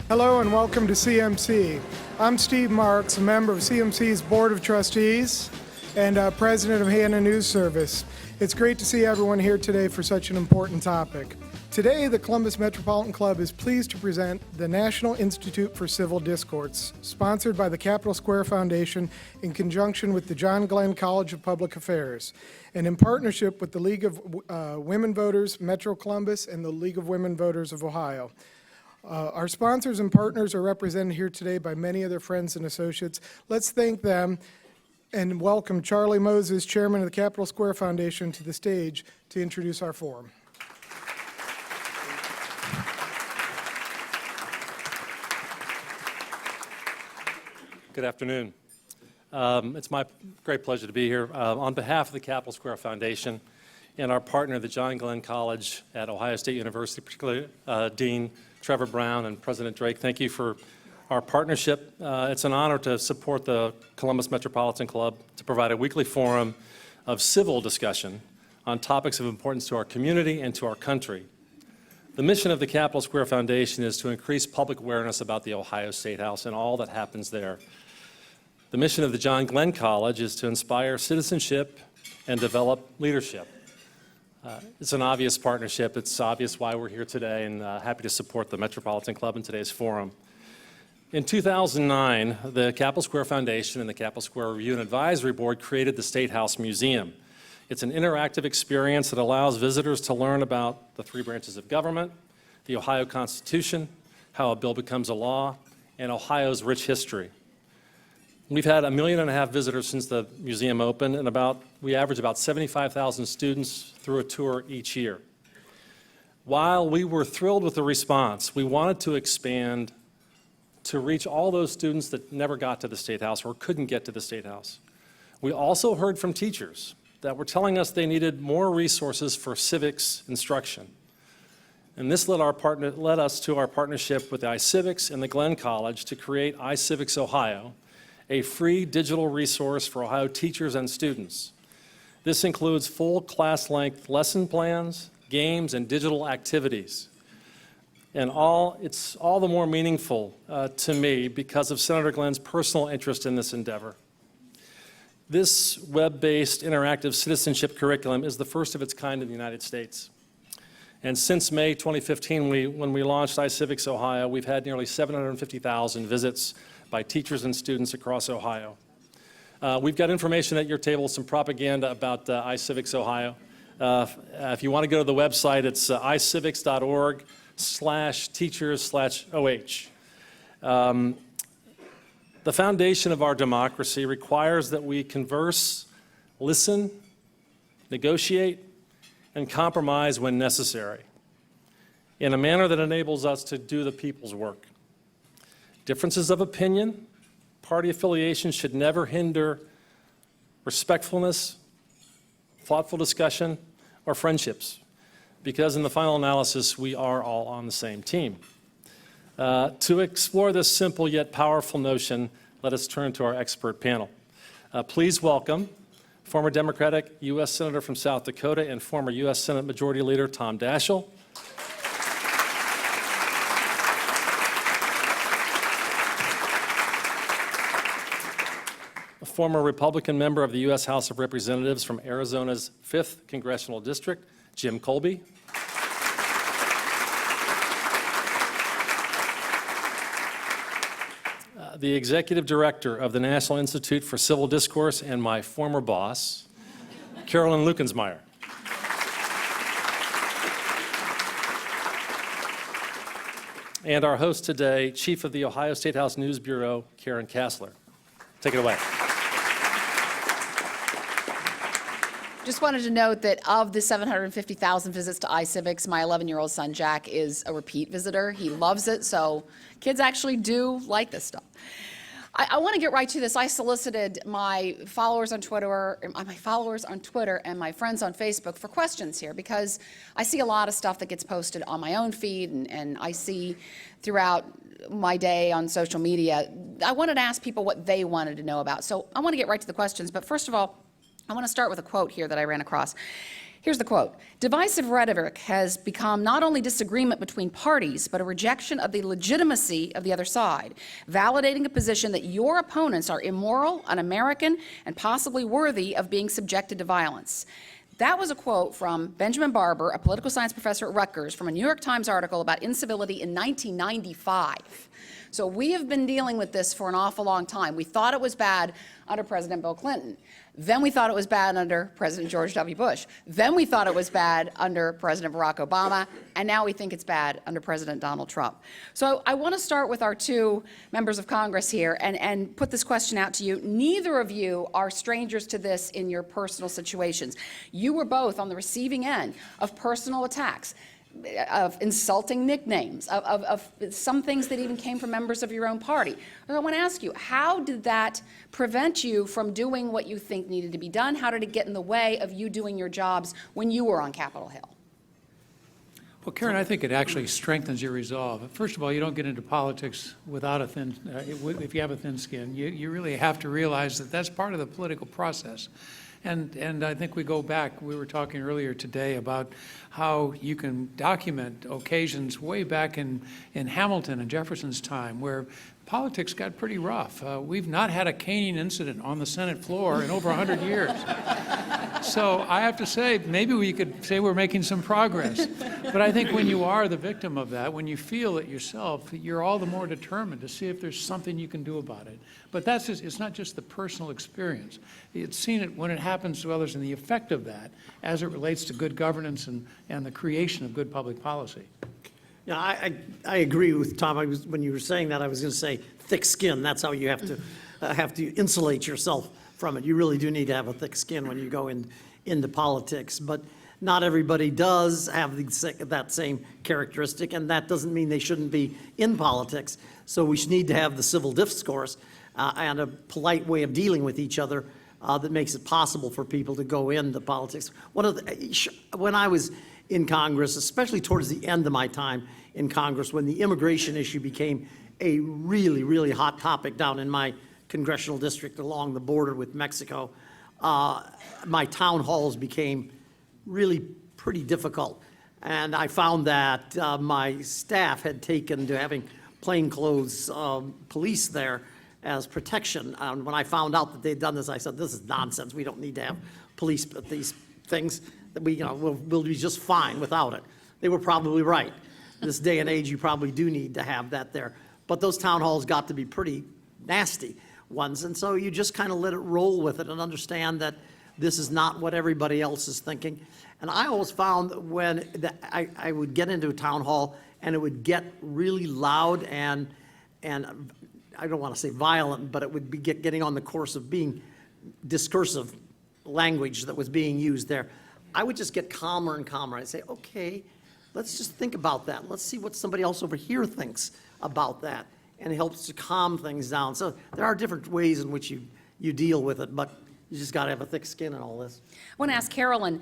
Hello and welcome to CMC. I'm Steve Marks, a member of CMC's Board of Trustees and President of Hannah News Service. It's great to see everyone here today for such an important topic. Today, the Columbus Metropolitan Club is pleased to present the National Institute for Civil Discourse, sponsored by the Capitol Square Foundation in conjunction with the John Glenn College of Public Affairs, and in partnership with the League of Women Voters, Metro Columbus, and the League of Women Voters of Ohio. Our sponsors and partners are represented here today by many of their friends and associates. Let's thank them and welcome Charlie Moses, Chairman of the Capitol Square Foundation, to the stage to introduce our forum. Good afternoon. It's my great pleasure to be here. On behalf of the Capitol Square Foundation and our partner, the John Glenn College at Ohio State University, particularly Dean Trevor Brown and President Drake, thank you for our partnership. It's an honor to support the Columbus Metropolitan Club to provide a weekly forum of civil discussion on topics of importance to our community and to our country. The mission of the Capitol Square Foundation is to increase public awareness about the Ohio Statehouse and all that happens there. The mission of the John Glenn College is to inspire citizenship and develop leadership. It's an obvious partnership. It's obvious why we're here today, and happy to support the Metropolitan Club in today's forum. In 2009, the Capitol Square Foundation and the Capitol Square Review and Advisory Board created the Statehouse Museum. It's an interactive experience that allows visitors to learn about the three branches of government, the Ohio Constitution, how a bill becomes a law, and Ohio's rich history. We've had 1.5 million visitors since the museum opened, and we average about 75,000 students through a tour each year. While we were thrilled with the response, we wanted to expand to reach all those students that never got to the Statehouse or couldn't get to the Statehouse. We also heard from teachers that were telling us they needed more resources for civics instruction. And this led us to our partnership with iCivics and the Glenn College to create iCivics Ohio, a free digital resource for Ohio teachers and students. This includes full class-length lesson plans, games, and digital activities. And it's all the more meaningful to me because of Senator Glenn's personal interest in this endeavor. This web-based interactive citizenship curriculum is the first of its kind in the United States. And since May 2015, when we launched iCivics Ohio, we've had nearly 750,000 visits by teachers and students across Ohio. We've got information at your table, some propaganda about iCivics Ohio. If you want to go to the website, it's icivics.org/teachers/OH. The foundation of our democracy requires that we converse, listen, negotiate, and compromise when necessary in a manner that enables us to do the people's work. Differences of opinion, party affiliation should never hinder respectfulness, thoughtful discussion, or friendships, because in the final analysis, we are all on the same team. To explore this simple yet powerful notion, let us turn to our expert panel. Please welcome former Democratic U.S. Senator from South Dakota and former U.S. Senate Majority Leader Tom Daschle. A former Republican member of the U.S. House of Representatives from Arizona's 5th Congressional District, Jim Kolbe. The Executive Director of the National Institute for Civil Discourse and my former boss, Carolyn Lukensmeyer. And our host today, Chief of the Ohio Statehouse News Bureau, Karen Kasler. Take it away. Just wanted to note that of the 750,000 visits to iCivics, my 11-year-old son, Jack, is a repeat visitor. He loves it, so kids actually do like this stuff. I want to get right to this. I solicited my followers on Twitter and my friends on Facebook for questions here, because I see a lot of stuff that gets posted on my own feed and I see throughout my day on social media. I wanted to ask people what they wanted to know about. So I want to get right to the questions, but first of all, I want to start with a quote here that I ran across. Here's the quote. Divisive rhetoric has become not only disagreement between parties, but a rejection of the legitimacy of the other side, validating a position that your opponents are immoral, un-American, and possibly worthy of being subjected to violence. That was a quote from Benjamin Barber, a political science professor at Rutgers, from a New York Times article about incivility in 1995. So we have been dealing with this for an awful long time. We thought it was bad under President Bill Clinton. Then we thought it was bad under President George W. Bush. Then we thought it was bad under President Barack Obama. And now we think it's bad under President Donald Trump. So I want to start with our two members of Congress here and put this question out to you. Neither of you are strangers to this in your personal situations. You were both on the receiving end of personal attacks, of insulting nicknames, of some things that even came from members of your own party. And I want to ask you, how did that prevent you from doing what you think needed to be done? How did it get in the way of you doing your jobs when you were on Capitol Hill? Well, Karen, I think it actually strengthens your resolve. First of all, you don't get into politics without a thin, if you have a thin skin. You really have to realize that that's part of the political process. And I think we go back, we were talking earlier today about how you can document occasions way back in Hamilton and Jefferson's time where politics got pretty rough. We've not had a caning incident on the Senate floor in over 100 years. So I have to say, maybe we could say we're making some progress. But I think when you are the victim of that, when you feel it yourself, you're all the more determined to see if there's something you can do about it. But that's just, it's not just the personal experience. It's seen it when it happens to others and the effect of that as it relates to good governance and the creation of good public policy. Yeah, I agree with Tom. When you were saying that, I was going to say thick skin. That's how you have to insulate yourself from it. You really do need to have a thick skin when you go into politics. But not everybody does have that same characteristic, and that doesn't mean they shouldn't be in politics. So we need to have the civil discourse and a polite way of dealing with each other that makes it possible for people to go into politics. When I was in Congress, especially towards the end of my time in Congress, when the immigration issue became a really, really hot topic down in my congressional district along the border with Mexico, my town halls became really pretty difficult. And I found that my staff had taken to having plainclothes police there as protection. When I found out that they'd done this, I said, this is nonsense. We don't need to have police at these things. That we'll be just fine without it. They were probably right. This day and age, you probably do need to have that there. But those town halls got to be pretty nasty ones, and so you just kind of let it roll with it and understand that this is not what everybody else is thinking. And I always found that when I would get into a town hall and it would get really loud and I don't want to say violent, but it would be getting on the course of being discursive language that was being used there, I would just get calmer and calmer. I'd say, okay, let's just think about that. Let's see what somebody else over here thinks about that. And it helps to calm things down. So there are different ways in which you deal with it, but you just got to have a thick skin in all this. I want to ask Carolyn,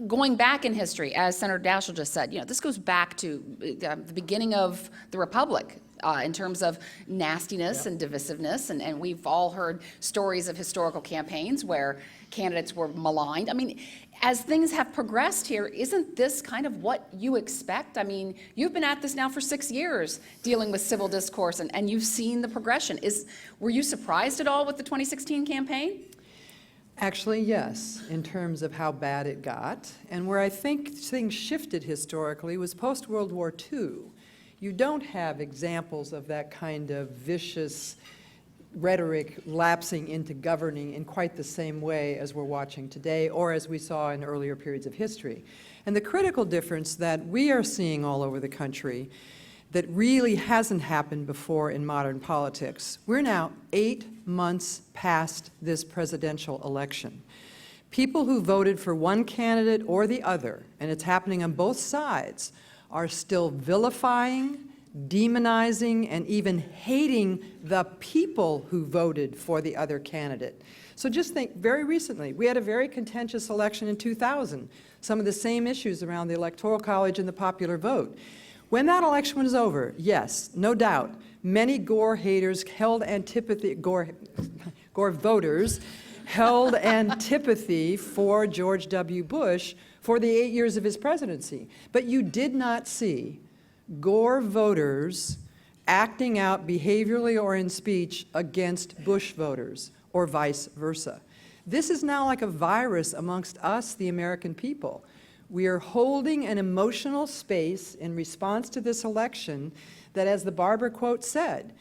going back in history, as Senator Daschle just said, this goes back to the beginning of the Republic. In terms of nastiness and divisiveness, and we've all heard stories of historical campaigns where candidates were maligned. I mean, as things have progressed here, isn't this kind of what you expect? I mean, you've been at this now for 6 years dealing with civil discourse, and you've seen the progression. Were you surprised at all with the 2016 campaign? Actually, yes, in terms of how bad it got. And where I think things shifted historically was post-World War II. You don't have examples of that kind of vicious rhetoric lapsing into governing in quite the same way as we're watching today or as we saw in earlier periods of history. And the critical difference that we are seeing all over the country that really hasn't happened before in modern politics, we're now 8 months past this presidential election. People who voted for one candidate or the other, and it's happening on both sides, are still vilifying, demonizing, and even hating the people who voted for the other candidate. So just think, very recently, we had a very contentious election in 2000, some of the same issues around the Electoral College and the popular vote. When that election was over, yes, no doubt, many Gore haters held antipathy, Gore voters held antipathy for George W. Bush for the 8 years of his presidency. But you did not see Gore voters acting out behaviorally or in speech against Bush voters, or vice versa. This is now like a virus amongst us, the American people. We are holding an emotional space in response to this election that, as the Barber quote said,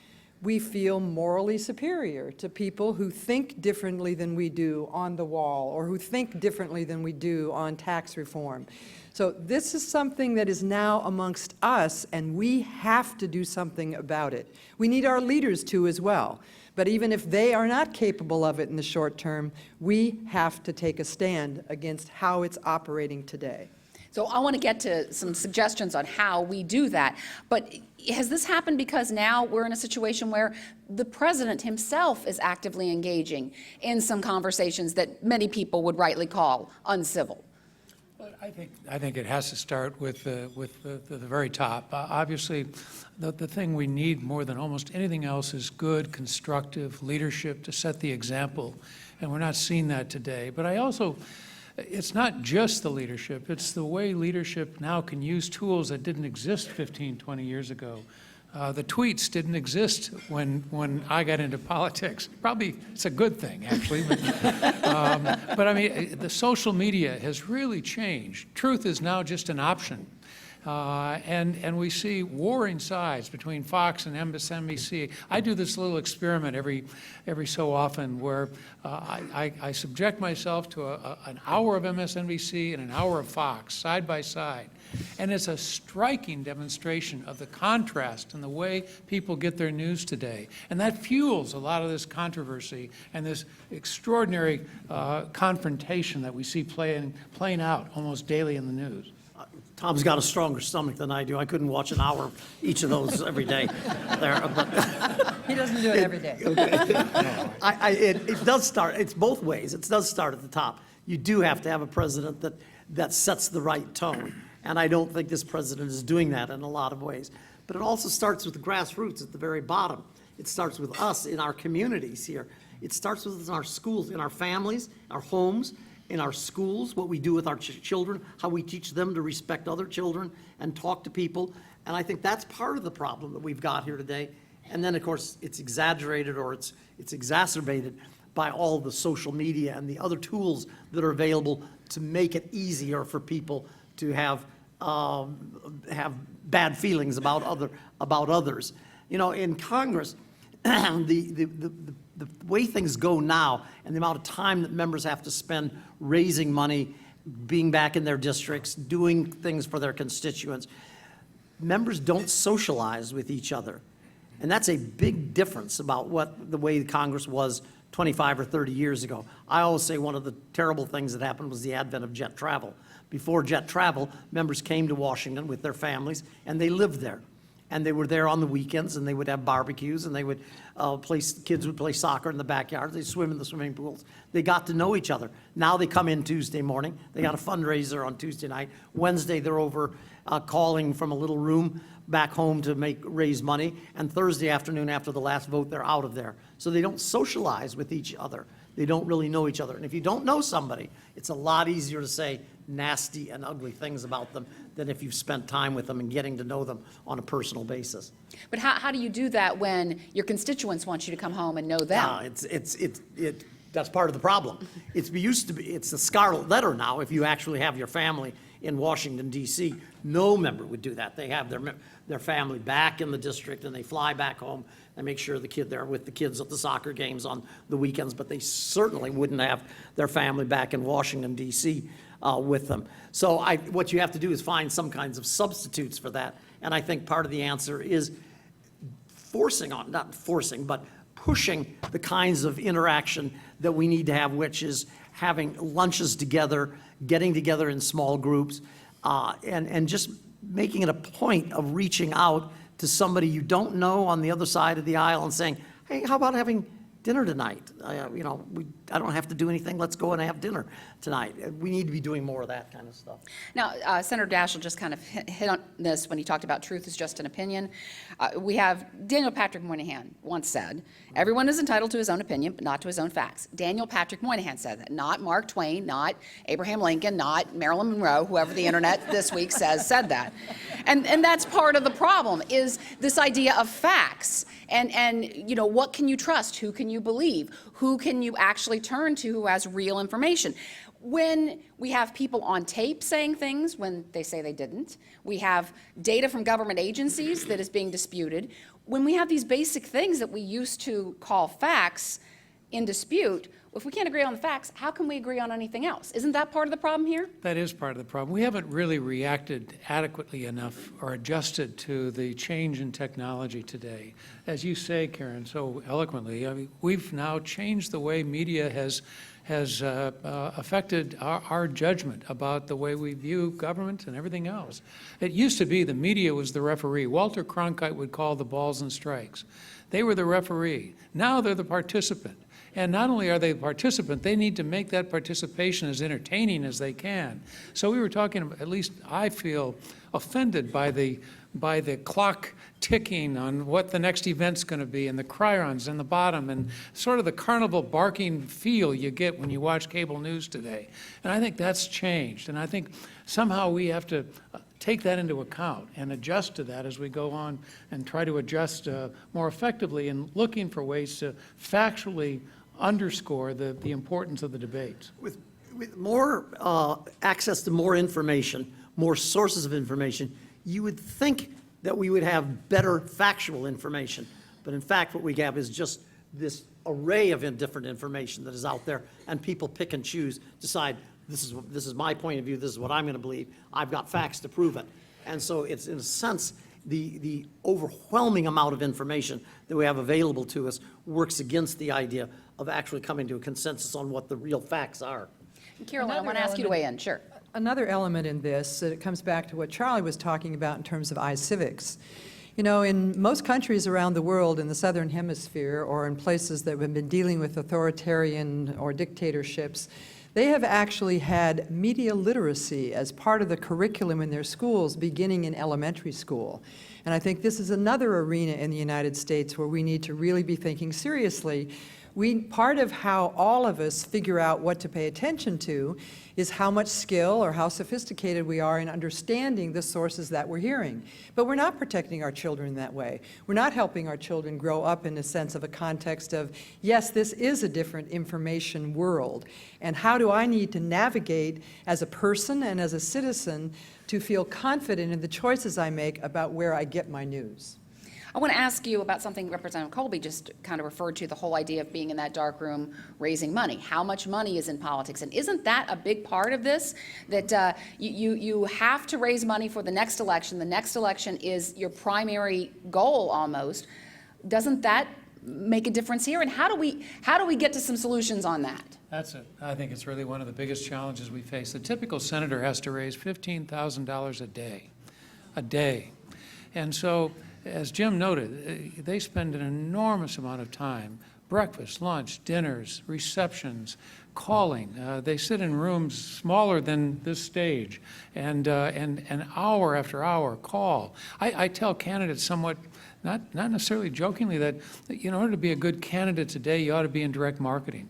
we feel morally superior to people who think differently than we do on the wall, or who think differently than we do on tax reform. So this is something that is now amongst us, and we have to do something about it. We need our leaders to as well. But even if they are not capable of it in the short term, we have to take a stand against how it's operating today. So I want to get to some suggestions on how we do that. But has this happened because now we're in a situation where the president himself is actively engaging in some conversations that many people would rightly call uncivil? I think it has to start with the very top. Obviously, the thing we need more than almost anything else is good, constructive leadership to set the example, and we're not seeing that today. But it's not just the leadership, it's the way leadership now can use tools that didn't exist 15, 20 years ago. The tweets didn't exist when I got into politics. Probably it's a good thing, actually. But I mean, the social media has really changed. Truth is now just an option. And we see warring sides between Fox and MSNBC. I do this little experiment every so often where I subject myself to an hour of MSNBC and an hour of Fox side by side. And it's a striking demonstration of the contrast in the way people get their news today. And that fuels a lot of this controversy and this extraordinary confrontation that we see playing out almost daily in the news. Tom's got a stronger stomach than I do. I couldn't watch an hour of each of those every day. He doesn't do it every day. It does start, it's both ways. It does start at the top. You do have to have a president that sets the right tone. And I don't think this president is doing that in a lot of ways. But it also starts with the grassroots at the very bottom. It starts with us in our communities here. It starts with us in our schools, in our families, our homes, in our schools, what we do with our children, how we teach them to respect other children and talk to people. And I think that's part of the problem that we've got here today. And then, of course, it's exaggerated or it's exacerbated by all the social media and the other tools that are available to make it easier for people to have bad feelings about others. You know, in Congress, the way things go now and the amount of time that members have to spend raising money, being back in their districts, doing things for their constituents, members don't socialize with each other. And that's a big difference about the way Congress was 25 or 30 years ago. I always say one of the terrible things that happened was the advent of jet travel. Before jet travel, members came to Washington with their families, and they lived there. And they were there on the weekends, and they would have barbecues, and they would kids would play soccer in the backyard. They'd swim in the swimming pools. They got to know each other. Now they come in Tuesday morning. They got a fundraiser on Tuesday night. Wednesday, they're over calling from a little room back home to raise money. And Thursday afternoon, after the last vote, they're out of there. So they don't socialize with each other. They don't really know each other. And if you don't know somebody, it's a lot easier to say nasty and ugly things about them than if you've spent time with them and getting to know them on a personal basis. But how do you do that when your constituents want you to come home and know them? That's part of the problem. It's the scarlet letter now if you actually have your family in Washington, D.C. No member would do that. They have their family back in the district and they fly back home and make sure they're with the kids at the soccer games on the weekends, but they certainly wouldn't have their family back in Washington, D.C. With them. So what you have to do is find some kinds of substitutes for that. And I think part of the answer is not forcing, but pushing the kinds of interaction that we need to have, which is having lunches together, getting together in small groups, and just making it a point of reaching out to somebody you don't know on the other side of the aisle and saying, hey, how about having dinner tonight. I don't have to do anything. Let's go and have dinner tonight. We need to be doing more of that kind of stuff. Now, Senator Daschle just kind of hit on this when he talked about truth is just an opinion. We have Daniel Patrick Moynihan once said, everyone is entitled to his own opinion, but not to his own facts. Daniel Patrick Moynihan said that, not Mark Twain, not Abraham Lincoln, not Marilyn Monroe, whoever the internet this week said that. And that's part of the problem, is this idea of facts. And what can you trust? Who can you believe? Who can you actually turn to who has real information? When we have people on tape saying things when they say they didn't, we have data from government agencies that is being disputed. When we have these basic things that we used to call facts in dispute, if we can't agree on the facts, how can we agree on anything else? Isn't that part of the problem here? That is part of the problem. We haven't really reacted adequately enough or adjusted to the change in technology today. As you say, Karen, so eloquently, I mean, we've now changed the way media has affected our judgment about the way we view government and everything else. It used to be the media was the referee. Walter Cronkite would call the balls and strikes. They were the referee. Now they're the participant. And not only are they a participant, they need to make that participation as entertaining as they can. So we were talking, at least I feel offended by the clock ticking on what the next event's going to be, and the chyrons in the bottom, and sort of the carnival barking feel you get when you watch cable news today. And I think that's changed. And I think somehow we have to take that into account and adjust to that as we go on and try to adjust more effectively in looking for ways to factually underscore the importance of the debates. With more access to more information, more sources of information, you would think that we would have better factual information. But in fact, what we have is just this array of different information that is out there, and people pick and choose, decide, this is my point of view, this is what I'm going to believe, I've got facts to prove it. And so it's, in a sense, the overwhelming amount of information that we have available to us works against the idea of actually coming to a consensus on what the real facts are. Carolyn, I want to ask you to weigh in. Sure. Another element in this, it comes back to what Charlie was talking about in terms of iCivics. You know, in most countries around the world, in the Southern Hemisphere, or in places that have been dealing with authoritarian or dictatorships, they have actually had media literacy as part of the curriculum in their schools beginning in elementary school. And I think this is another arena in the United States where we need to really be thinking seriously. Part of how all of us figure out what to pay attention to is how much skill or how sophisticated we are in understanding the sources that we're hearing. But we're not protecting our children that way. We're not helping our children grow up in a sense of a context of, yes, this is a different information world. And how do I need to navigate as a person and as a citizen to feel confident in the choices I make about where I get my news? I want to ask you about something Representative Kolbe just kind of referred to, the whole idea of being in that dark room raising money. How much money is in politics? And isn't that a big part of this? That you have to raise money for the next election. The next election is your primary goal almost. Doesn't that make a difference here? And how do we get to some solutions on that? That's it. I think it's really one of the biggest challenges we face. The typical senator has to raise $15,000 a day. And so, as Jim noted, they spend an enormous amount of time, breakfast, lunch, dinners, receptions, calling. They sit in rooms smaller than this stage, and hour after hour call. I tell candidates somewhat, not necessarily jokingly, that in order to be a good candidate today, you ought to be in direct marketing,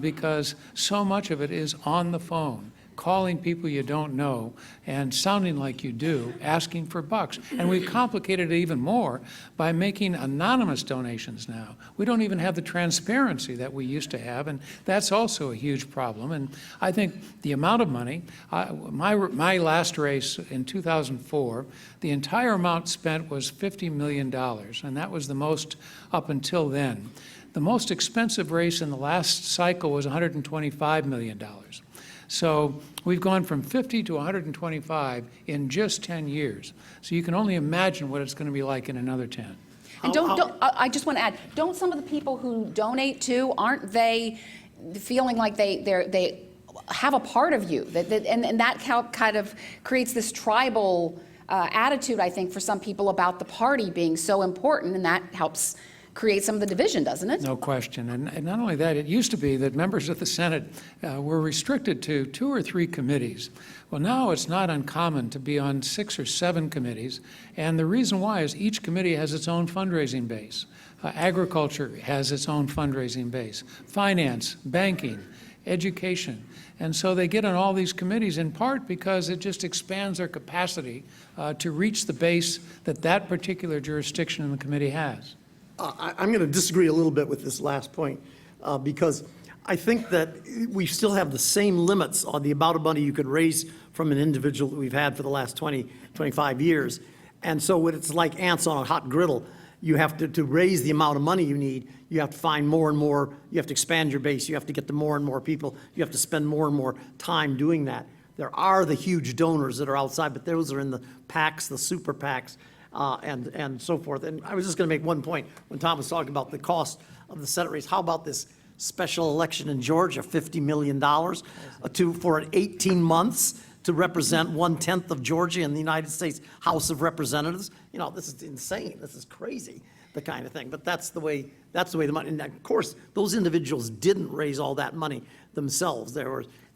because so much of it is on the phone, calling people you don't know and sounding like you do, asking for bucks. And we've complicated it even more by making anonymous donations now. We don't even have the transparency that we used to have, and that's also a huge problem. And I think the amount of money, my last race in 2004, the entire amount spent was $50 million, and that was the most up until then. The most expensive race in the last cycle was $125 million. So we've gone from 50 to 125 in just 10 years. So you can only imagine what it's going to be like in another 10. And I just want to add, don't some of the people who donate too, aren't they feeling like they have a part of you? And that kind of creates this tribal attitude, I think, for some people about the party being so important, and that helps create some of the division, doesn't it? No question. And not only that, it used to be that members of the Senate were restricted to 2 or 3 committees. Well, now it's not uncommon to be on 6 or 7 committees. And the reason why is each committee has its own fundraising base. Agriculture has its own fundraising base. Finance, banking, education. And so they get on all these committees in part because it just expands their capacity to reach the base that that particular jurisdiction in the committee has. I'm going to disagree a little bit with this last point because I think that we still have the same limits on the amount of money you could raise from an individual that we've had for the last 20, 25 years. And so it's like ants on a hot griddle. You have to raise the amount of money you need, you have to find more and more, you have to expand your base, you have to get to more and more people, you have to spend more and more time doing that. There are the huge donors that are outside, but those are in the PACs, the super PACs, and so forth. And I was just going to make one point when Tom was talking about the cost of the Senate race. How about this special election in Georgia, $50 million for 18 months to represent 1/10 of Georgia in the United States House of Representatives? You know, this is insane. This is crazy, the kind of thing. But that's the way the money. And of course, those individuals didn't raise all that money themselves. They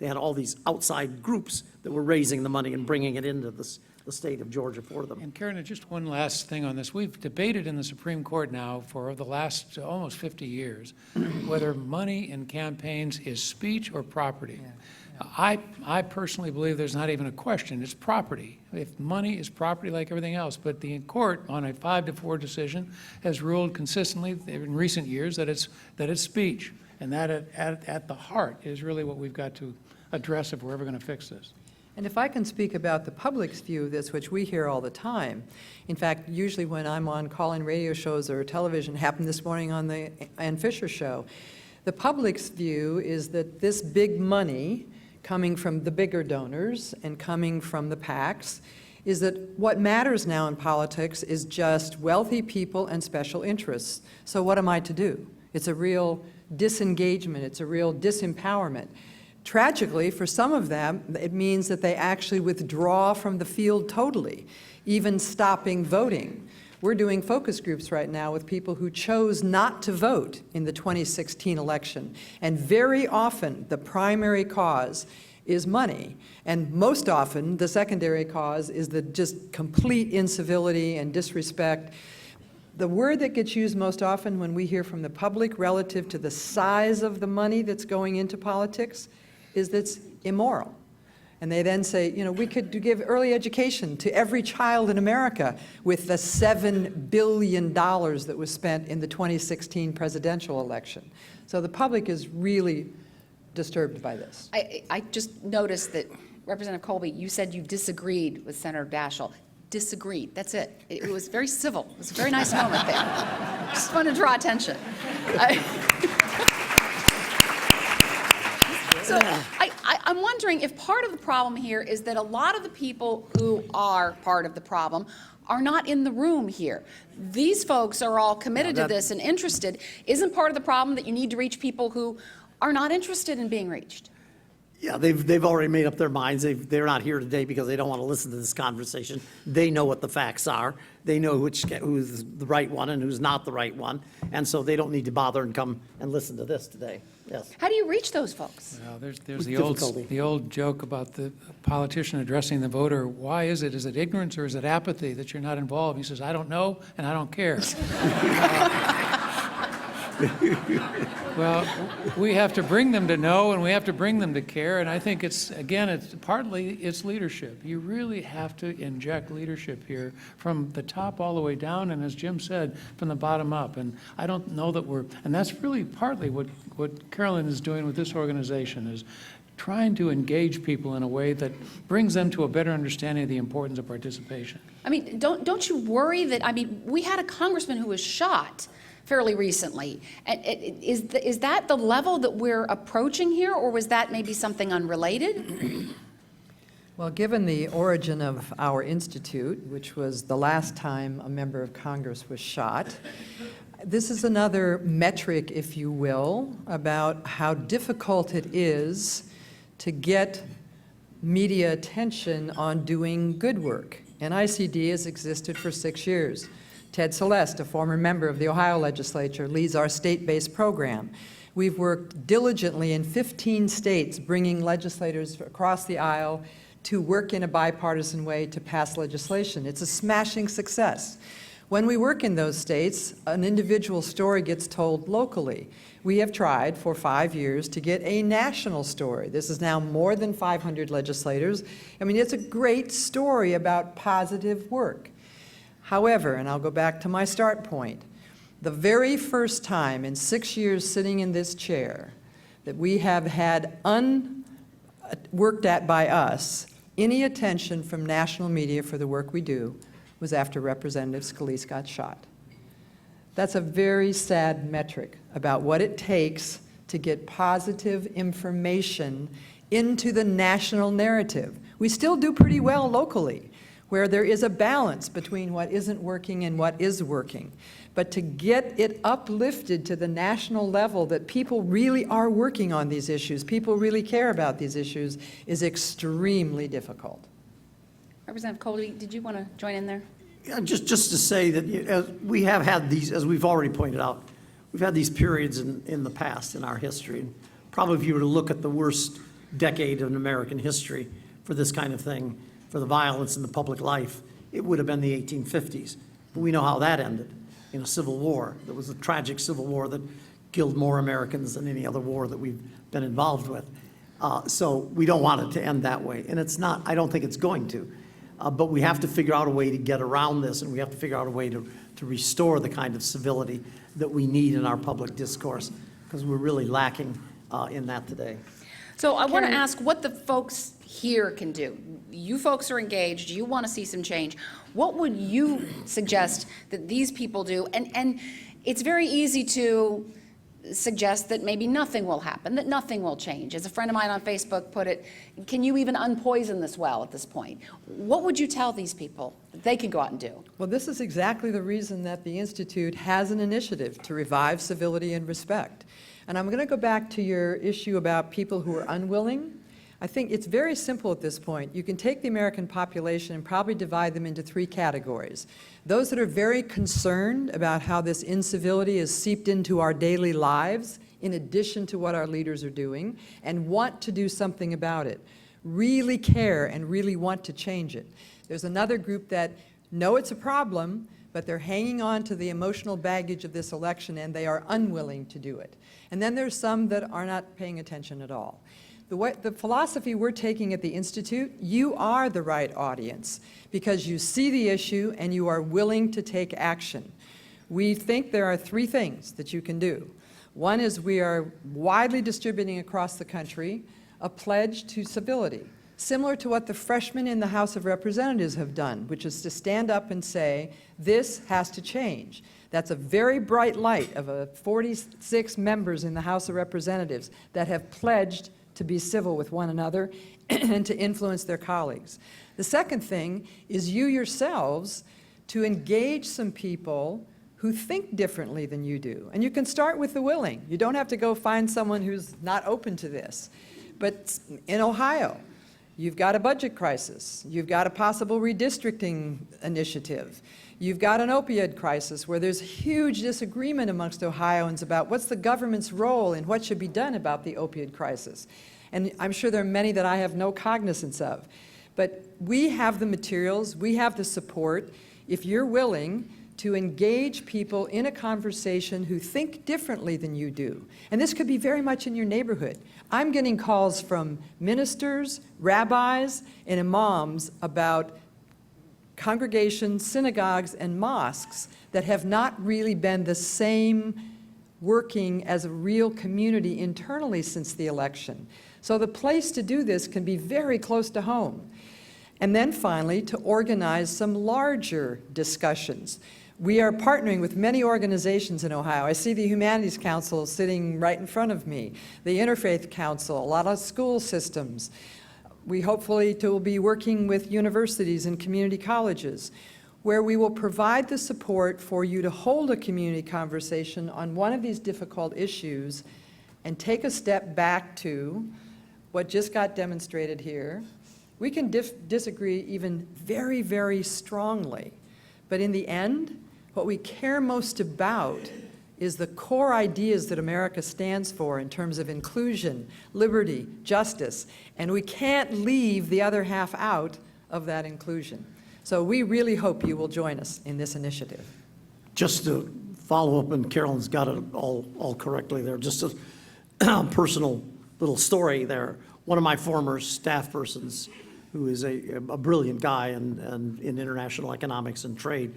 had all these outside groups that were raising the money and bringing it into the state of Georgia for them. And Karen, just one last thing on this. We've debated in the Supreme Court now for the last almost 50 years whether money in campaigns is speech or property. I personally believe there's not even a question. It's property. If money is property like everything else, but the court on a 5-4 decision has ruled consistently in recent years that it's speech, and that at the heart is really what we've got to address if we're ever going to fix this. And if I can speak about the public's view of this, which we hear all the time. In fact, usually when I'm on call-in radio shows or television, happened this morning on the Ann Fisher show, the public's view is that this big money coming from the bigger donors and coming from the PACs is that what matters now in politics is just wealthy people and special interests. So what am I to do? It's a real disengagement. It's a real disempowerment. Tragically, for some of them, it means that they actually withdraw from the field totally, even stopping voting. We're doing focus groups right now with people who chose not to vote in the 2016 election. And very often, the primary cause is money. And most often, the secondary cause is the just complete incivility and disrespect. The word that gets used most often when we hear from the public relative to the size of the money that's going into politics is that's immoral. And they then say, you know, we could give early education to every child in America with the $7 billion that was spent in the 2016 presidential election. So the public is really disturbed by this. I just noticed that, Representative Kolbe, you said you disagreed with Senator Daschle. Disagreed, that's it. It was very civil. It was a very nice moment there. Just want to draw attention. So I'm wondering if part of the problem here is that a lot of the people who are part of the problem are not in the room here. These folks are all committed to this and interested. Isn't part of the problem that you need to reach people who are not interested in being reached? Yeah, they've already made up their minds. They're not here today because they don't want to listen to this conversation. They know what the facts are. They know who's the right one and who's not the right one. And so they don't need to bother and come and listen to this today. Yes. How do you reach those folks? Well, there's With the old joke about the politician addressing the voter. Why is it? Is it ignorance or is it apathy that you're not involved? He says, I don't know and I don't care. Well, we have to bring them to know and we have to bring them to care. And I think it's partly leadership. You really have to inject leadership here from the top all the way down. And as Jim said, from the bottom up. And I don't know that and that's really partly what Carolyn is doing with this organization is trying to engage people in a way that brings them to a better understanding of the importance of participation. I mean, don't you worry that, we had a congressman who was shot fairly recently. And is that the level that we're approaching here, or was that maybe something unrelated? Well, given the origin of our institute, which was the last time a member of Congress was shot, this is another metric, if you will, about how difficult it is to get media attention on doing good work. And ICD has existed for 6 years. Ted Celeste, a former member of the Ohio legislature, leads our state-based program. We've worked diligently in 15 states, bringing legislators across the aisle to work in a bipartisan way to pass legislation. It's a smashing success. When we work in those states, an individual story gets told locally. We have tried for 5 years to get a national story. This is now more than 500 legislators. I mean, it's a great story about positive work. However, and I'll go back to my start point, the very first time in 6 years sitting in this chair that we have had worked at by us any attention from national media for the work we do was after Representative Scalise got shot. That's a very sad metric about what it takes to get positive information into the national narrative. We still do pretty well locally, where there is a balance between what isn't working and what is working. But to get it uplifted to the national level that people really are working on these issues, people really care about these issues, is extremely difficult. Representative Kolbe, did you want to join in there? Yeah, just to say that we have had these, as we've already pointed out, we've had these periods in the past in our history. Probably if you were to look at the worst decade in American history for this kind of thing, for the violence in the public life, it would have been the 1850s. But we know how that ended, in a civil war. That was a tragic civil war that killed more Americans than any other war that we've been involved with. So we don't want it to end that way. And it's not, I don't think it's going to. But we have to figure out a way to get around this, and we have to figure out a way to restore the kind of civility that we need in our public discourse, because we're really lacking in that today. So I want to ask what the folks here can do. You folks are engaged. You want to see some change. What would you suggest that these people do? And it's very easy to suggest that maybe nothing will happen, that nothing will change. As a friend of mine on Facebook put it, can you even unpoison this well at this point? What would you tell these people that they can go out and do? Well, this is exactly the reason that the Institute has an initiative to revive civility and respect. And I'm going to go back to your issue about people who are unwilling. I think it's very simple at this point. You can take the American population and probably divide them into 3 categories. Those that are very concerned about how this incivility is seeped into our daily lives, in addition to what our leaders are doing, and want to do something about it, really care and really want to change it. There's another group that know it's a problem, but they're hanging on to the emotional baggage of this election and they are unwilling to do it. And then there's some that are not paying attention at all. The philosophy we're taking at the Institute, you are the right audience because you see the issue and you are willing to take action. We think there are 3 things that you can do. One is we are widely distributing across the country a pledge to civility, similar to what the freshmen in the House of Representatives have done, which is to stand up and say, this has to change. That's a very bright light of 46 members in the House of Representatives that have pledged to be civil with one another and to influence their colleagues. The second thing is you yourselves to engage some people who think differently than you do. And you can start with the willing. You don't have to go find someone who's not open to this. But in Ohio, you've got a budget crisis. You've got a possible redistricting initiative. You've got an opioid crisis where there's huge disagreement amongst Ohioans about what's the government's role and what should be done about the opioid crisis. And I'm sure there are many that I have no cognizance of. But we have the materials, we have the support, if you're willing to engage people in a conversation who think differently than you do. And this could be very much in your neighborhood. I'm getting calls from ministers, rabbis, and imams about congregations, synagogues, and mosques that have not really been the same working as a real community internally since the election. So the place to do this can be very close to home. And then finally, to organize some larger discussions. We are partnering with many organizations in Ohio. I see the Humanities Council sitting right in front of me, the Interfaith Council, a lot of school systems. We hopefully will be working with universities and community colleges, where we will provide the support for you to hold a community conversation on one of these difficult issues and take a step back to what just got demonstrated here. We can disagree even very, very strongly, but in the end, What we care most about is the core ideas that America stands for in terms of inclusion, liberty, justice, and we can't leave the other half out of that inclusion. So we really hope you will join us in this initiative. Just to follow up, and Carolyn's got it all correctly there, just a personal little story there. One of my former staff persons, who is a brilliant guy in international economics and trade,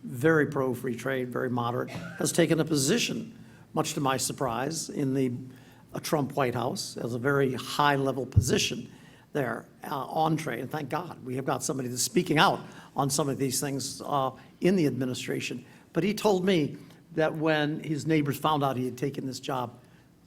very pro-free trade, very moderate, has taken a position, much to my surprise, in a Trump White House as a very high-level position there on trade. And thank God we have got somebody that's speaking out on some of these things in the administration. But he told me that when his neighbors found out he had taken this job,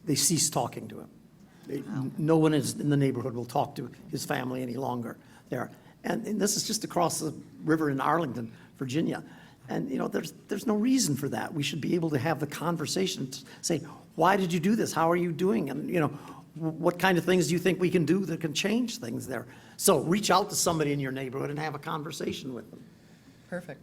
they ceased talking to him. No one in the neighborhood will talk to his family any longer there. And this is just across the river in Arlington, Virginia. And, you know, there's no reason for that. We should be able to have the conversation to say, why did you do this? How are you doing? And, you know, what kind of things do you think we can do that can change things there? So reach out to somebody in your neighborhood and have a conversation with them. Perfect.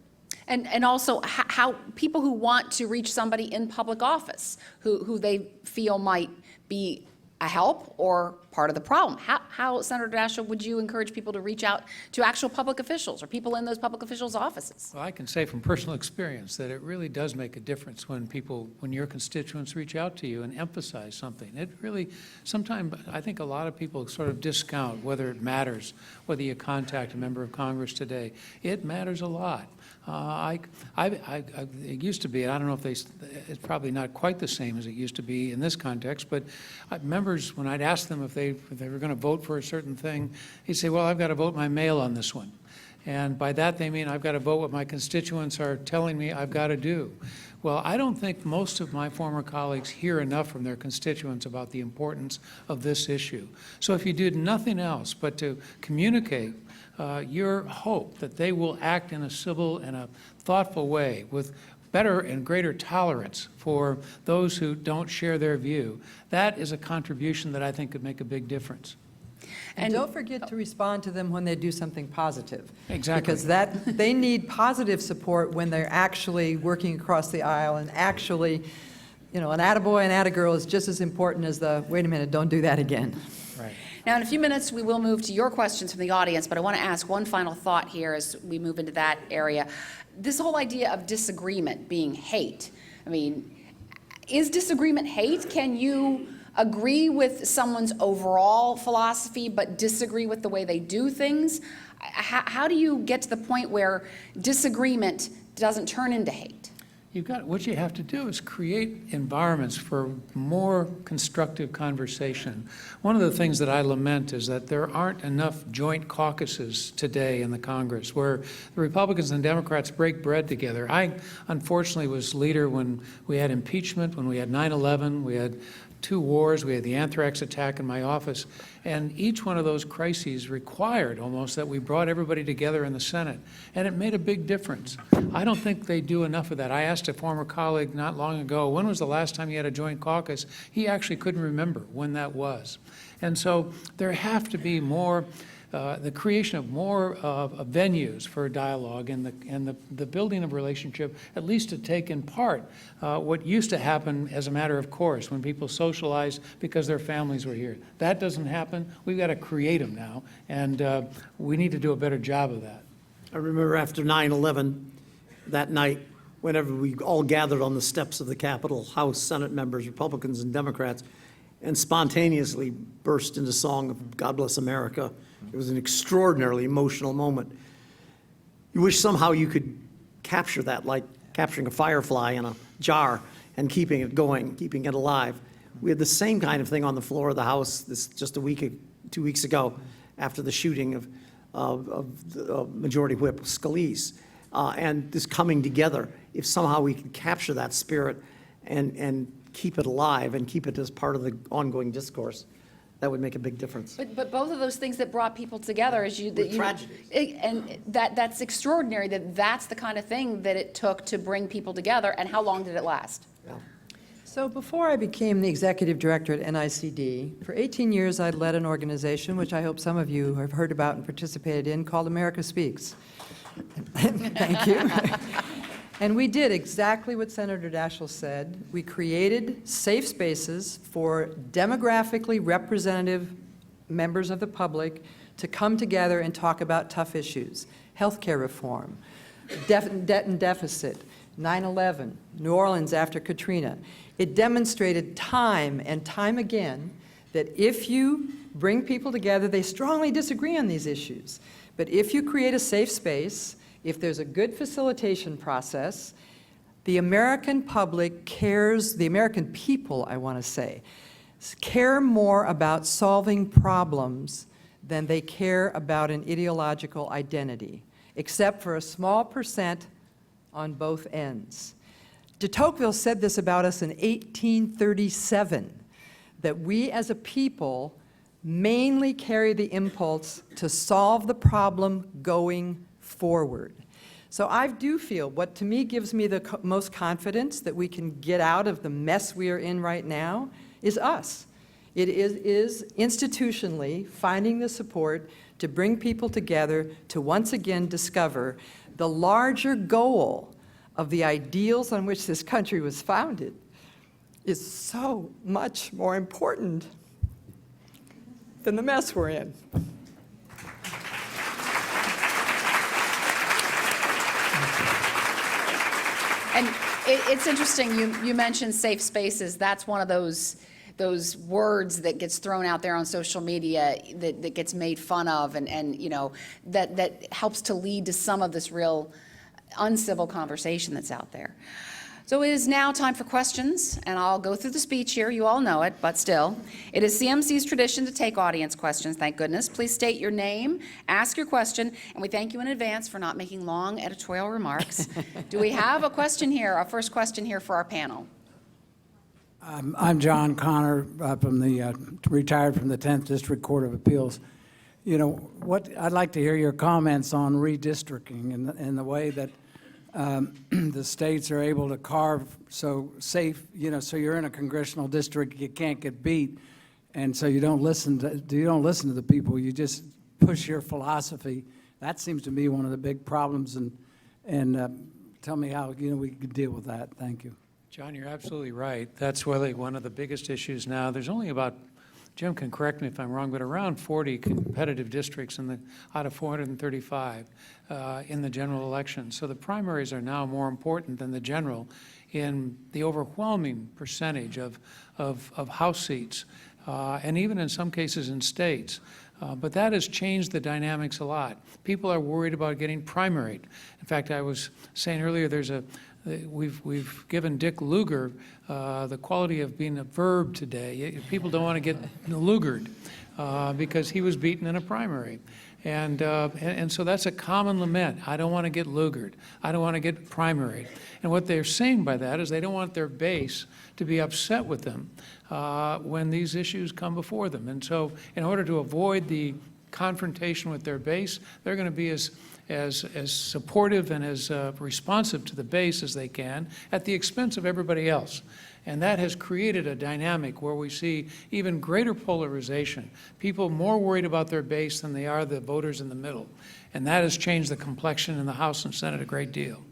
And also how people who want to reach somebody in public office who they feel might be a help or part of the problem. How, Senator Daschle, would you encourage people to reach out to actual public officials or people in those public officials' offices? Well, I can say from personal experience that it really does make a difference when your constituents reach out to you and emphasize something. It really, sometimes I think a lot of people sort of discount whether it matters, whether you contact a member of Congress today. It matters a lot. It used to be, and I don't know if it's probably not quite the same as it used to be in this context, but members, when I'd ask them if they were going to vote for a certain thing, he'd say, well, I've got to vote my mail on this one. And by that they mean I've got to vote what my constituents are telling me I've got to do. Well, I don't think most of my former colleagues hear enough from their constituents about the importance of this issue. So if you did nothing else but to communicate your hope that they will act in a civil and a thoughtful way with better and greater tolerance for those who don't share their view, that is a contribution that I think could make a big difference. And don't forget to respond to them when they do something positive. Exactly. Because they need positive support when they're actually working across the aisle and actually, you know, an attaboy and attagirl is just as important as the, wait a minute, don't do that again. Right. Now, in a few minutes, we will move to your questions from the audience, but I want to ask one final thought here as we move into that area. This whole idea of disagreement being hate, I mean, is disagreement hate? Can you agree with someone's overall philosophy but disagree with the way they do things? How do you get to the point where disagreement doesn't turn into hate? What you have to do is create environments for more constructive conversation. One of the things that I lament is that there aren't enough joint caucuses today in the Congress where the Republicans and Democrats break bread together. I unfortunately was leader when we had impeachment, when we had 9/11, we had 2 wars, we had the anthrax attack in my office, and each one of those crises required almost that we brought everybody together in the Senate, and it made a big difference. I don't think they do enough of that. I asked a former colleague not long ago, when was the last time you had a joint caucus? He actually couldn't remember when that was. And so there have to be more the creation of more venues for dialogue and the building of relationship, at least to take in part what used to happen as a matter of course when people socialized because their families were here. That doesn't happen. We've got to create them now, and we need to do a better job of that. I remember after 9/11, that night, whenever we all gathered on the steps of the Capitol, House, Senate members, Republicans and Democrats, and spontaneously burst into song of God Bless America. It was an extraordinarily emotional moment. You wish somehow you could capture that, like capturing a firefly in a jar and keeping it going, keeping it alive. We had the same kind of thing on the floor of the House just 2 weeks ago after the shooting of the Majority Whip Scalise. And this coming together, if somehow we could capture that spirit and keep it alive and keep it as part of the ongoing discourse, that would make a big difference. But both of those things that brought people together, Tragedies. And that's extraordinary. That's the kind of thing that it took to bring people together. And how long did it last? Yeah. So before I became the executive director at NICD, for 18 years I led an organization, which I hope some of you have heard about and participated in, called America Speaks. Thank you. And we did exactly what Senator Daschle said. We created safe spaces for demographically representative members of the public to come together and talk about tough issues. Healthcare reform, debt and deficit, 9/11, New Orleans after Katrina. It demonstrated time and time again that if you bring people together, they strongly disagree on these issues. But if you create a safe space, if there's a good facilitation process, the American public cares, the American people, I want to say, care more about solving problems than they care about an ideological identity, except for a small percent on both ends. De Tocqueville said this about us in 1837, that we as a people mainly carry the impulse to solve the problem going forward. So I do feel what to me gives me the most confidence that we can get out of the mess we are in right now is us. It is institutionally finding the support to bring people together to once again discover the larger goal of the ideals on which this country was founded is so much more important than the mess we're in. And it's interesting, you mentioned safe spaces. That's one of those words that gets thrown out there on social media that gets made fun of and you know, that helps to lead to some of this real uncivil conversation that's out there. So it is now time for questions, and I'll go through the speech here. You all know it, but still. It is CMC's tradition to take audience questions, thank goodness. Please state your name, ask your question, and we thank you in advance for not making long editorial remarks. Do we have a question here, our first question here for our panel? I'm John Connor, retired from the 10th District Court of Appeals. You know, I'd like to hear your comments on redistricting and the way that the states are able to carve so safe, you know, so you're in a congressional district, you can't get beat, and so you don't listen to the people, you just push your philosophy. That seems to be one of the big problems, and tell me how, you know, we could deal with that. Thank you. John, you're absolutely right. That's really one of the biggest issues now. There's only about, Jim can correct me if I'm wrong, but around 40 competitive districts out of 435 in the general election. So the primaries are now more important than the general in the overwhelming percentage of House seats, and even in some cases in states. But that has changed the dynamics a lot. People are worried about getting primaried. In fact, I was saying earlier, we've given Dick Lugar the quality of being a verb today. People don't want to get Lugared because he was beaten in a primary. And so that's a common lament. I don't want to get Lugared. I don't want to get primaried. And what they're saying by that is they don't want their base to be upset with them when these issues come before them. And so in order to avoid the confrontation with their base, they're going to be as supportive and as responsive to the base as they can at the expense of everybody else. And that has created a dynamic where we see even greater polarization, people more worried about their base than they are the voters in the middle. And that has changed the complexion in the House and Senate a great deal.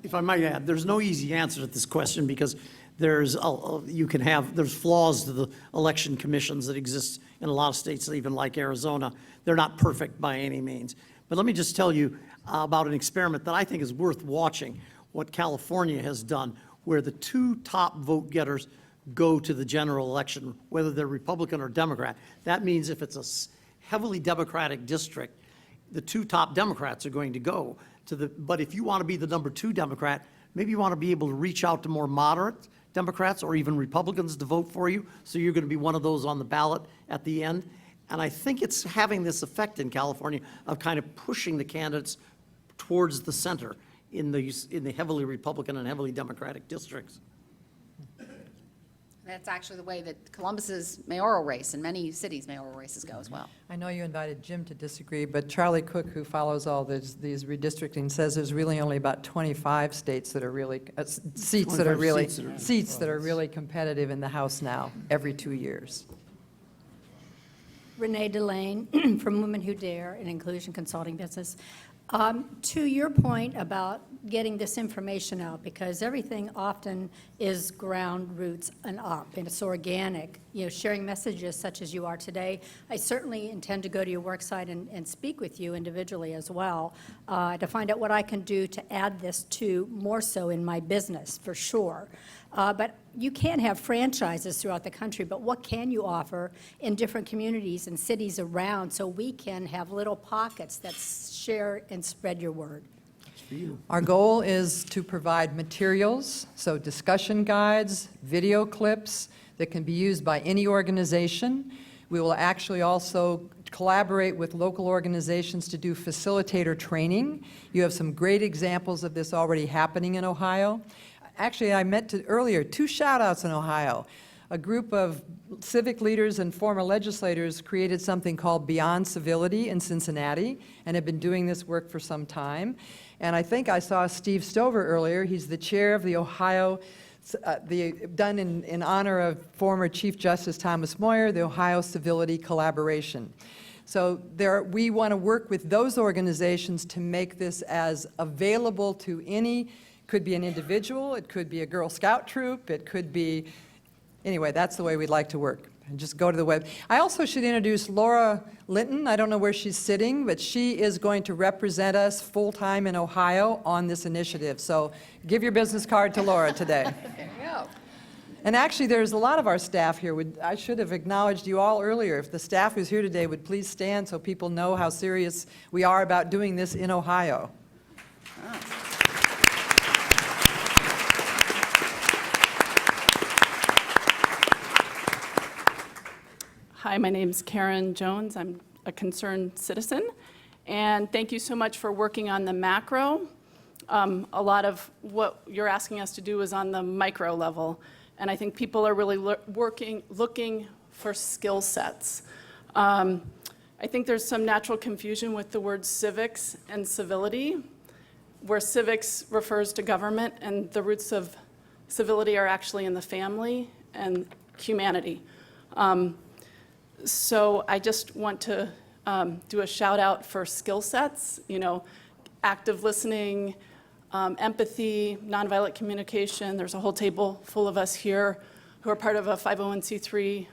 If I might add, there's no easy answer to this question because there's flaws to the election commissions that exist in a lot of states, even like Arizona. They're not perfect by any means. But let me just tell you about an experiment that I think is worth watching, what California has done, where the two top vote getters go to the general election, whether they're Republican or Democrat. That means if it's a heavily Democratic district, the two top Democrats are going to go to but if you want to be the number 2 Democrat, maybe you want to be able to reach out to more moderate Democrats or even Republicans to vote for you, so you're going to be one of those on the ballot at the end. And I think it's having this effect in California of kind of pushing the candidates towards the center in the heavily Republican and heavily Democratic districts. That's actually the way that Columbus's mayoral race and many cities' mayoral races go as well. I know you invited Jim to disagree, but Charlie Cook, who follows all these redistricting, says there's really only about 25 states that are really, seats that are really competitive in the House now, every 2 years. Renee DAlene from Women Who Dare, an inclusion consulting business. To your point about getting this information out, because everything often is ground roots and up, and it's organic, sharing messages such as you are today. I certainly intend to go to your work site and speak with you individually as well, to find out what I can do to add this to more so in my business, for sure. But you can't have franchises throughout the country, but what can you offer in different communities and cities around so we can have little pockets that share and spread your word? Our goal is to provide materials, so discussion guides, video clips that can be used by any organization. We will actually also collaborate with local organizations to do facilitator training. You have some great examples of this already happening in Ohio. Actually, I meant to earlier, 2 shout-outs in Ohio. A group of civic leaders and former legislators created something called Beyond Civility in Cincinnati and have been doing this work for some time. And I think I saw Steve Stover earlier. He's the chair of the Ohio, done in honor of former Chief Justice Thomas Moyer, the Ohio Civility Collaboration. So we want to work with those organizations to make this as available to any, could be an individual, it could be a Girl Scout troop, it could be, anyway, that's the way we'd like to work. And just go to the web. I also should introduce Laura Linton. I don't know where she's sitting, but she is going to represent us full-time in Ohio on this initiative. So give your business card to Laura today. There you go. And actually, there's a lot of our staff here. I should have acknowledged you all earlier. If the staff who's here today would please stand so people know how serious we are about doing this in Ohio. Hi, my name's Karen Jones. I'm a concerned citizen. And thank you so much for working on the macro. A lot of what you're asking us to do is on the micro level. And I think people are really looking for skill sets. I think there's some natural confusion with the words civics and civility, where civics refers to government and the roots of civility are actually in the family and humanity. So I just want to do a shout out for skill sets, active listening, empathy, nonviolent communication. There's a whole table full of us here who are part of a 501c3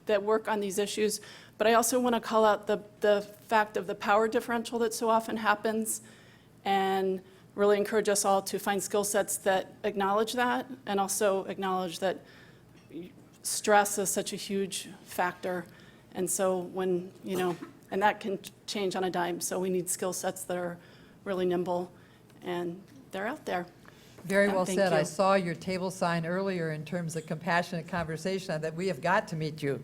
that work on these issues. But I also want to call out the fact of the power differential that so often happens and really encourage us all to find skill sets that acknowledge that and also acknowledge that stress is such a huge factor. And so when, and that can change on a dime. So we need skill sets that are really nimble and they're out there. Very well Thank said. you. I saw your table sign earlier in terms of compassionate conversation that we have got to meet you.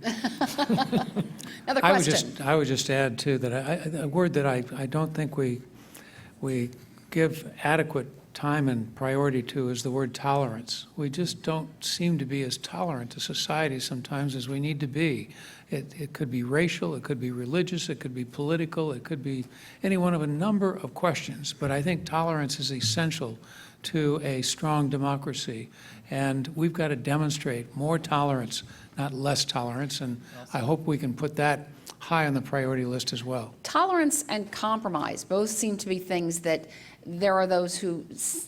Another question. I would just add too that a word that I don't think we give adequate time and priority to is the word tolerance. We just don't seem to be as tolerant a society sometimes as we need to be. It could be racial, it could be religious, it could be political, it could be any one of a number of questions. But I think tolerance is essential to a strong democracy. And we've got to demonstrate more tolerance, not less tolerance. And I hope we can put that high on the priority list as well. Tolerance and compromise both seem to be things that there are those who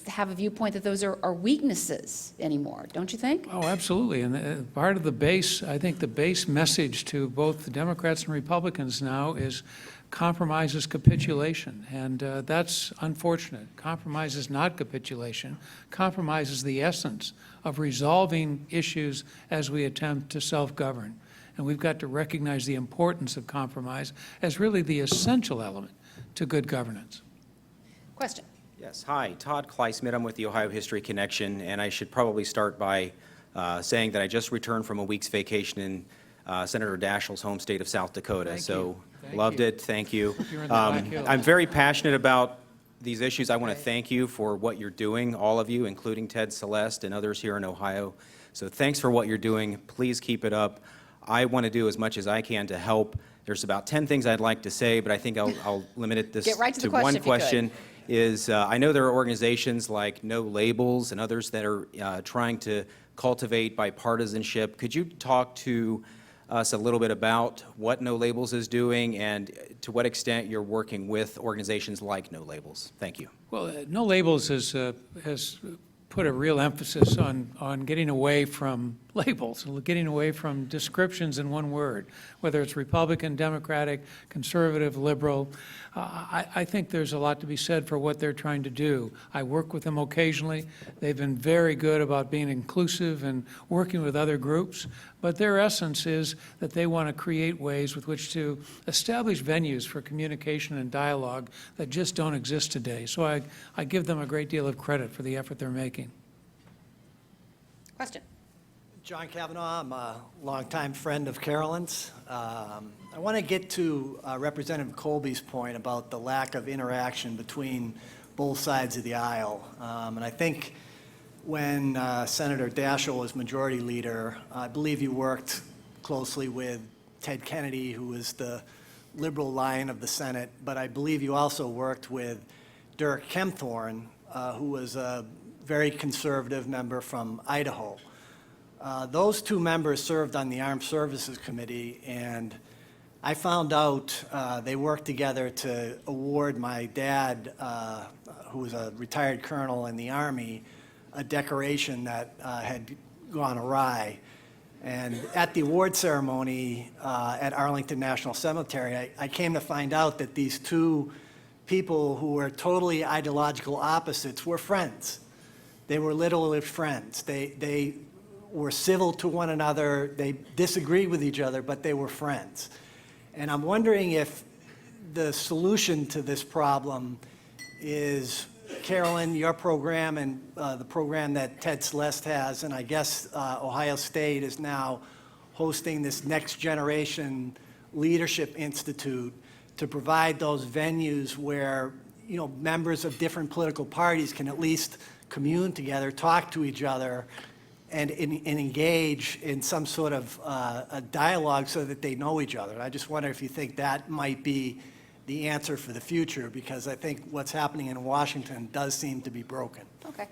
have a viewpoint that those are weaknesses anymore, don't you think? Oh, absolutely. And part of the base, I think the base message to both the Democrats and Republicans now is compromise is capitulation. And that's unfortunate. Compromise is not capitulation. Compromise is the essence of resolving issues as we attempt to self-govern. And we've got to recognize the importance of compromise as really the essential element to good governance. Question. Yes, hi, Todd Kleiss. I'm with the Ohio History Connection, and I should probably start by saying that I just returned from a week's vacation in Senator Daschle's home state of South Dakota. So loved it, thank you. You're in the Black Hills. I'm very passionate about these issues. I want to thank you for what you're doing, all of you, including Ted, Celeste, and others here in Ohio. So thanks for what you're doing. Please keep it up. I want to do as much as I can to help. There's about 10 things I'd like to say, but I think I'll limit it Get right to the question, one if you could. question. I know there are organizations like No Labels and others that are trying to cultivate bipartisanship. Could you talk to us a little bit about what No Labels is doing and to what extent you're working with organizations like No Labels. Thank you. Well, No Labels has put a real emphasis on getting away from labels, getting away from descriptions in one word, whether it's Republican, Democratic, conservative, liberal. I think there's a lot to be said for what they're trying to do. I work with them occasionally. They've been very good about being inclusive and working with other groups, but their essence is that they want to create ways with which to establish venues for communication and dialogue that just don't exist today. So I give them a great deal of credit for the effort they're making. Question. John Kavanaugh, I'm a longtime friend of Carolyn's. I want to get to Representative Kolbe's point about the lack of interaction between both sides of the aisle. And I think when Senator Daschle was Majority Leader, I believe you worked closely with Ted Kennedy, who was the liberal lion of the Senate, but I believe you also worked with Dirk Kempthorne, who was a very conservative member from Idaho. Those two members served on the Armed Services Committee, and I found out they worked together to award my dad, who was a retired colonel in the Army, a decoration that had gone awry. And at the award ceremony at Arlington National Cemetery, I came to find out that these two people who were totally ideological opposites were friends. They were literally friends. They were civil to one another. They disagreed with each other, but they were friends. And I'm wondering if the solution to this problem is, Carolyn, your program and the program that Ted Celeste has, and I guess Ohio State is now hosting this Next Generation Leadership Institute to provide those venues where, you know, members of different political parties can at least commune together, talk to each other, and engage in some sort of a dialogue so that they know each other. And I just wonder if you think that might be the answer for the future, because I think what's happening in Washington does seem to be broken. Okay.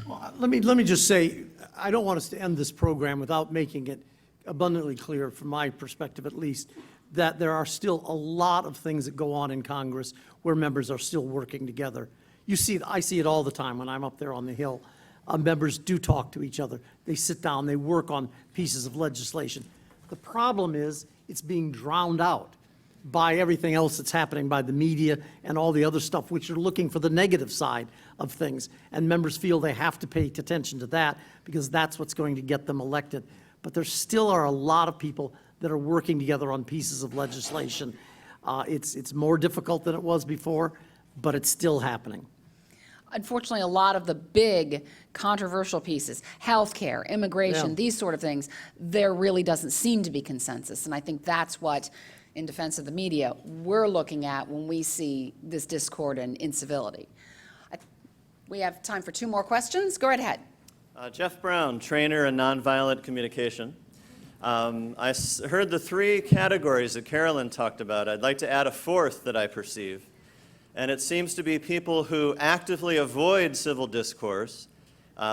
Well, let me just say, I don't want us to end this program without making it abundantly clear, from my perspective at least, that there are still a lot of things that go on in Congress where members are still working together. You see, I see it all the time when I'm up there on the Hill. Members do talk to each other. They sit down, they work on pieces of legislation. The problem is it's being drowned out by everything else that's happening by the media and all the other stuff, which are looking for the negative side of things. And members feel they have to pay attention to that because that's what's going to get them elected. But there still are a lot of people that are working together on pieces of legislation. It's more difficult than it was before, but it's still happening. Unfortunately, a lot of the big controversial pieces, healthcare, immigration, Yeah. these sort of things, there really doesn't seem to be consensus. And I think that's what, in defense of the media, we're looking at when we see this discord and incivility. We have time for two more questions. Go right ahead. Jeff Brown, trainer in nonviolent communication. I heard the three categories that Carolyn talked about. I'd like to add a fourth that I perceive. And it seems to be people who actively avoid civil discourse,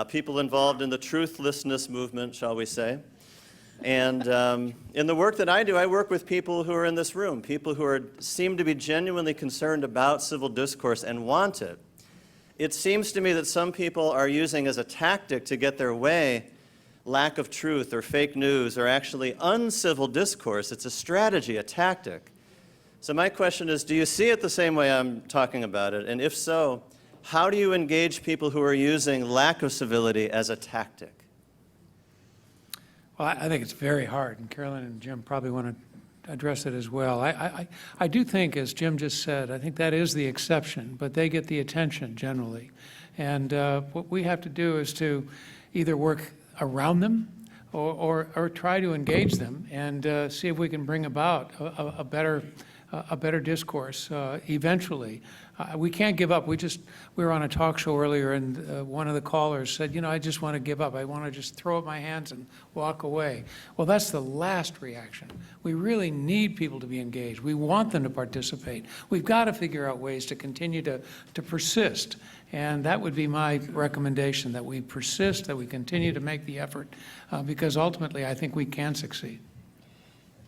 people involved in the truthlessness movement, shall we say. And in the work that I do, I work with people who are in this room, people who seem to be genuinely concerned about civil discourse and want it. It seems to me that some people are using as a tactic to get their way lack of truth or fake news or actually uncivil discourse. It's a strategy, a tactic. So my question is, do you see it the same way I'm talking about it? And if so, how do you engage people who are using lack of civility as a tactic? Well, I think it's very hard, and Carolyn and Jim probably want to address it as well. I do think, as Jim just said, I think that is the exception, but they get the attention generally. And what we have to do is to either work around them or try to engage them and see if we can bring about a better a better discourse eventually. We can't give up. We were on a talk show earlier, and one of the callers said, I just want to give up. I want to just throw up my hands and walk away. Well, that's the last reaction. We really need people to be engaged. We want them to participate. We've got to figure out ways to continue to persist. And that would be my recommendation, that we persist, that we continue to make the effort, because ultimately I think we can succeed.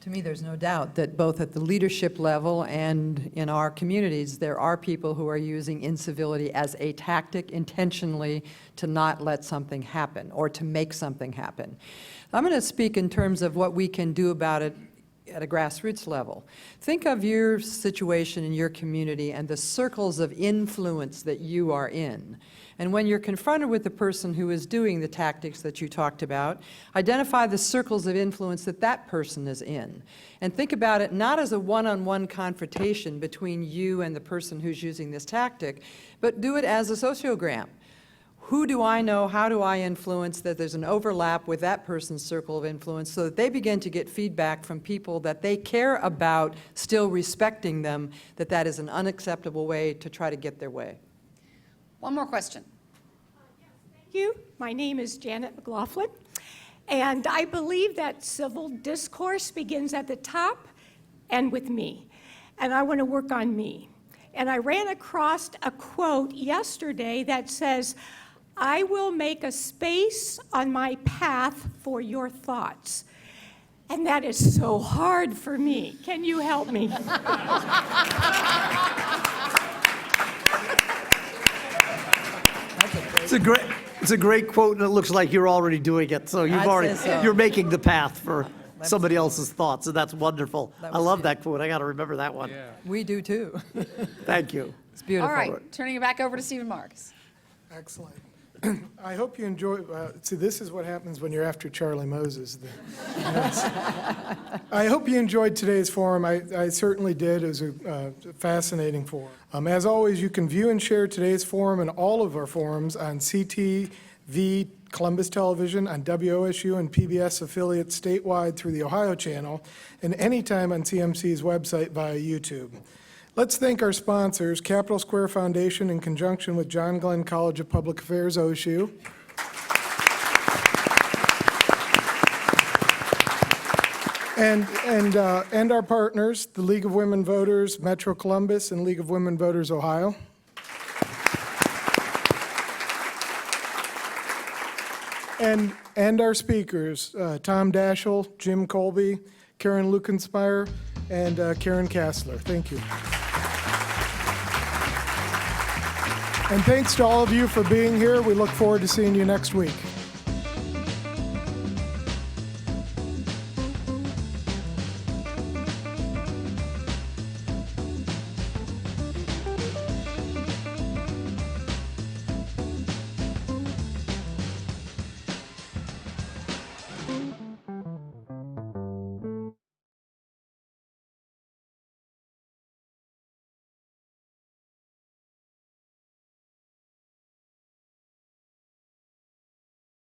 To me, there's no doubt that both at the leadership level and in our communities, there are people who are using incivility as a tactic intentionally to not let something happen or to make something happen. I'm going to speak in terms of what we can do about it at a grassroots level. Think of your situation in your community and the circles of influence that you are in. And when you're confronted with the person who is doing the tactics that you talked about, identify the circles of influence that that person is in. And think about it not as a one-on-one confrontation between you and the person who's using this tactic, but do it as a sociogram. Who do I know, how do I influence, that there's an overlap with that person's circle of influence so that they begin to get feedback from people that they care about, still respecting them, that that is an unacceptable way to try to get their way. One more question. Thank you. My name is Janet McLaughlin, and I believe that civil discourse begins at the top and with me, and I want to work on me. And I ran across a quote yesterday that says, "I will make a space on my path for your thoughts." And that is so hard for me. Can you help me? It's a great quote, and it looks like you're already doing it. So you're making the path for somebody else's thoughts, and that's wonderful. I love that quote. I got to remember that one. Yeah. We do too. Thank you. It's beautiful. All right, turning it back over to Stephen Marks. Excellent. I hope you enjoy, see, this is what happens when you're after Charlie Moses. I hope you enjoyed today's forum. I certainly did. It was a fascinating forum. As always, you can view and share today's forum and all of our forums on CTV Columbus Television, on WOSU and PBS affiliates statewide through the Ohio channel, and anytime on CMC's website via YouTube. Let's thank our sponsors, Capital Square Foundation in conjunction with John Glenn College of Public Affairs, OSU. And our partners, the League of Women Voters, Metro Columbus, and League of Women Voters, Ohio. And our speakers, Tom Daschle, Jim Kolbe, Carolyn Lukensmeyer, and Karen Kasler. Thank you. And thanks to all of you for being here. We look forward to seeing you next week.